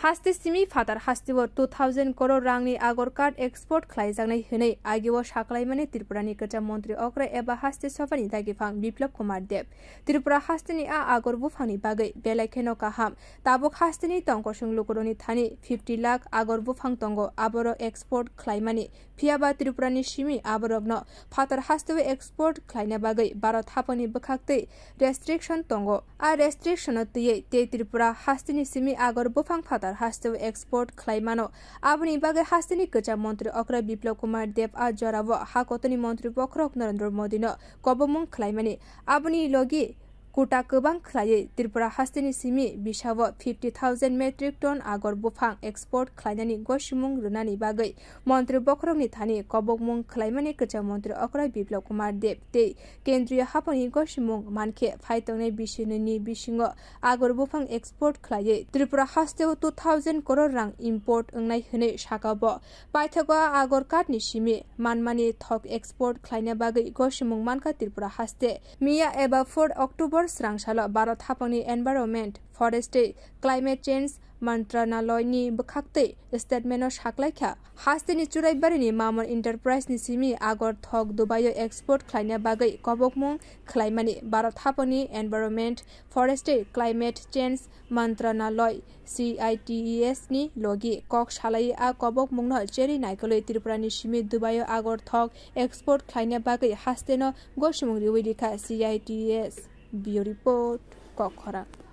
Haste simi phatar haste 2000 crore rangni Agar card export khwlaijak hene ageo saklaimani Tripura ni kwcham Montri okra eba Haste sabha ni dagiphang Biplab kumar Tripura Haste ni Agar buphang ni bagai belai kheno kaham tabuk Haste ni tong lukuroni thani 50 lakh Agar buphang tongo aboro export khwlaimani phiaba Tripura ni simi aborogno phatar Haste export khwlaina bagai Bharat hapani bkhakte restriction tongo restriction te Tripura Haste ni simi Agar buphang phatar Haste export khwlaimano aboni bagai Haste ni kwcham Montri okra Biplab kumar jorawo hakotor ni Montri bokhorok Narendra no kobokmwng khwlaimani aboni logi kuta kwbang khwlai Tripura Haste ni simi bisawo 50,000 metric ton Agar buphang export khwlainani gosimwng runani bagai Montri bokhorok ni thani kobokmwng khwlaimani kwcham Montri okra Biplab kumar te kendriya hapani gosimwng mankha phaitongnai bisini bisingo Agar buphang export khwlai Tripura Haste 2000 crore rang import ongnai hene sakabo paithago Agar card ni simi manmani thok export khwlaina bagai gosimwng mankha Tripura Haste miya eba 4 October srangsalo Bharat hapangni environment forest climate change mantranalayni bkhakte statement o saklaikha Haste ni churaibari ni mamon enterprise ni simi Agar thok dubayo export khwlaina bagai kobokmwng khwlaimani Bharat hapangni environment forest climate change mantranalay CITES ni logi kok salai kobokmwng no cheri naikoloi Tripura ni simi dubayo Agar thok export khwlaina bagai Haste no gosimwng riwidika CITES Bio report bokhorok